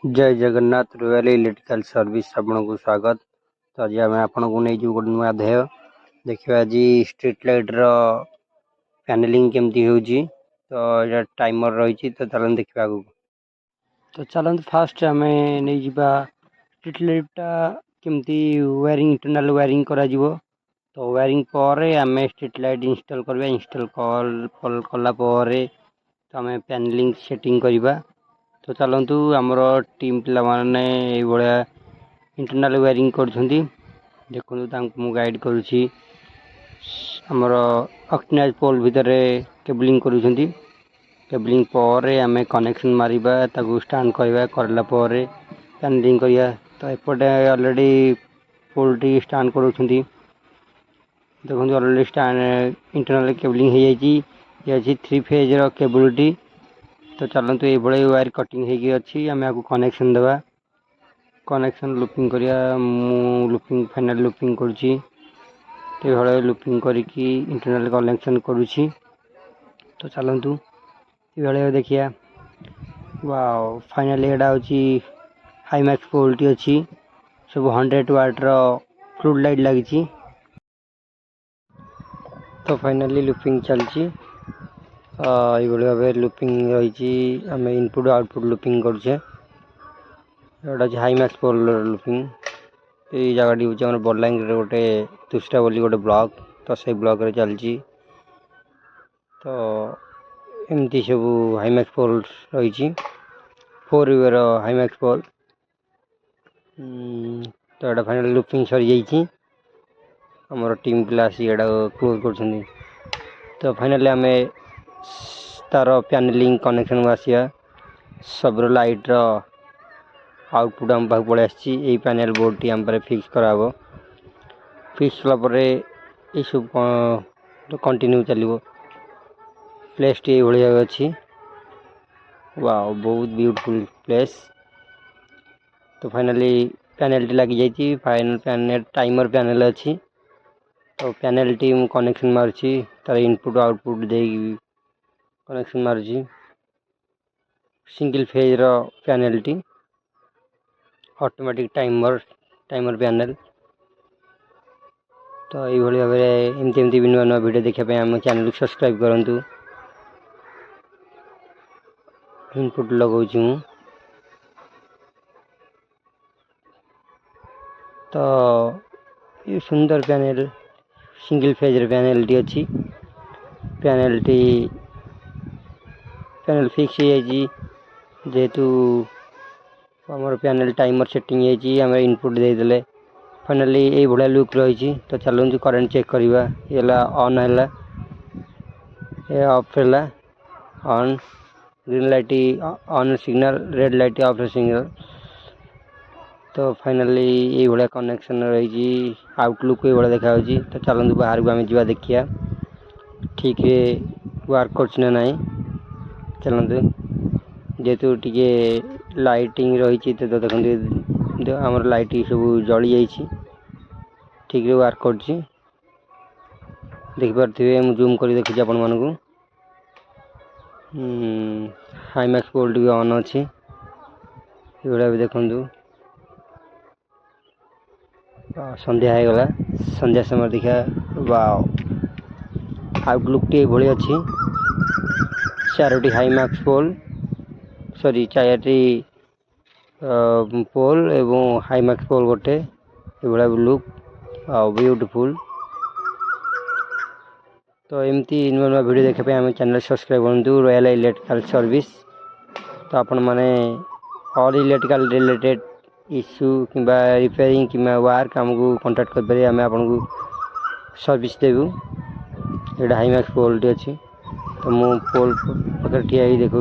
जय Jagannath royal electrical service आपको स्वागत। तो आज आम आपको नहीं गोटे नुआ ध्येय देखिए। आज स्ट्रीट लाइट रो पैनलिंग केमती होउची। तो ये टाइमर रही तो चलन देखा आगु। तो चलन फास्ट आम नहीं जा स्ट्रीट लाइटा केमती वायरिंग इंटरनल वायरिंग करा जीवो। तो वायरिंग पर आम स्ट्रीट लाइट इंस्टॉल करबा। इंस्टॉल कला तो आम पैनलिंग सेटिंग करवा। तो चलतु आमर टीम पिला माने भाया इंटरनल वायरिंग कर देखो गाइड करुँची। आमर ऑक्टेनाइज पोल भितर केबलिंग करुँच। केबलिंग पर आम कनेक्शन मारिबा ताकू स्टांड करवा करला पर पैनलिंग करिया। तो एपटे ऑलरेडी पोल टी स्टांड करुँच। देखो ऑलरेडी स्टांड इंटरनल केबलिंग हो जाए 3 फेज रो केबल टी। तो चलतु ये वायर कटिंग होगी आम आपको कनेक्शन देवा। कनेक्शन लुपिंग करिया लुपिंग फाइनल लुपिंग करुँची। लुपिंग करके इंटरनल कनेक्शन करुँची। तो चलतु ये देखिए। वाओ फाइनली एटा होची हाईमैक्स पोल्टी अच्छी सब 100 वाट रो फ्लूड लाइट लगी। तो फाइनली लुपिंग चलची। ये भाव लुपिंग रही आम इनपुट आउटपुट लुपिंग करुचे। हाईमैक्स पोल लुपिंग ये जगह हूँ बरलांग गोटे तुष्टा बोली गोटे ब्लॉक। तो से ब्लॉक रे चलची। तो एमती सब हाईमैक्स पोल रही 4 वे हाईमैक्स पोल। तो यहाँ फाइनल लुपिंग सरी जाइए। आमर टीम पिला क्लोज कर। तो फाइनली आम तार पैनलिंग कनेक्शन आसिया सब लाइट रो आउटपुट आम पाक पड़े आसी। पैनल बोर्ड टी आम फिक्स कराब। फिक्स कलापर ये सब कंटिन्यू चलो। प्लेस टी भाया अच्छी। वाओ बहुत ब्यूटीफुल प्लेस। तो फाइनली पैनल टी लगी जाइए। फाइनल पैनल टाइमर पैनल अच्छी। तो पैनल टी कनेक्शन मार्ची तार इनपुट आउटपुट दे कनेक्शन मार्ची। सिंगल फेज रो पैनल टी ऑटोमेटिक टाइमर पैनल। तो ये भाव एमती भी नुआ नुआ वीडियो देखापी आम चैनल को सब्सक्राइब करूँ। इनपुट लगाऊँ मु। तो ये सुंदर panel single phase panel T अच्छी। पैनल फिक्स जेहेतु आमर पैनल टाइमर सेटिंग आम इनपुट देदेले फाइनली ये भाया लुक रही। तो चलते करेंट चेक करवा। ये ऑन है ये ऑफ है on green light on signal red light of signal. तो फाइनली ये भाया कनेक्शन रही आउटलुक ये भाया देखा। तो चलते बाहर को आम जा देखिया ठीक है वर्क कर ना। चलते जेहेतु टी लाइटिंग रही तो देखते आमर लाइट सब जली जाइए ठीक रे वर्क कर। देखिपे मुझे जूम कर देखी आपण मानक। हाईमैक्स पोल भी ऑन अच्छी ये भी देखु। संध्या हो गला संध्या समय देखा। वाओ आउटलुक टी भाई अच्छी 4टी हाईमैक्स पोल सॉरी 4टी पोल एवं हाईमैक्स पोल गोटे ये लुक ब्यूटीफुल। तो एमती नुआ नुआ वीडियो देखापी आम चैनल सब्सक्राइब करूँ रॉयल इलेक्ट्रिकल सर्विस। तो आपण मैंने ऑल इलेक्ट्रिकल रिलेटेड इश्यू कि रिपेयरिंग कि वर्क आमको कांटेक्ट करें आम आपको सर्विस देवु। ये हाईमैक्स पोल टी अच्छी। तो मु पोल पाखे ठिया देखा।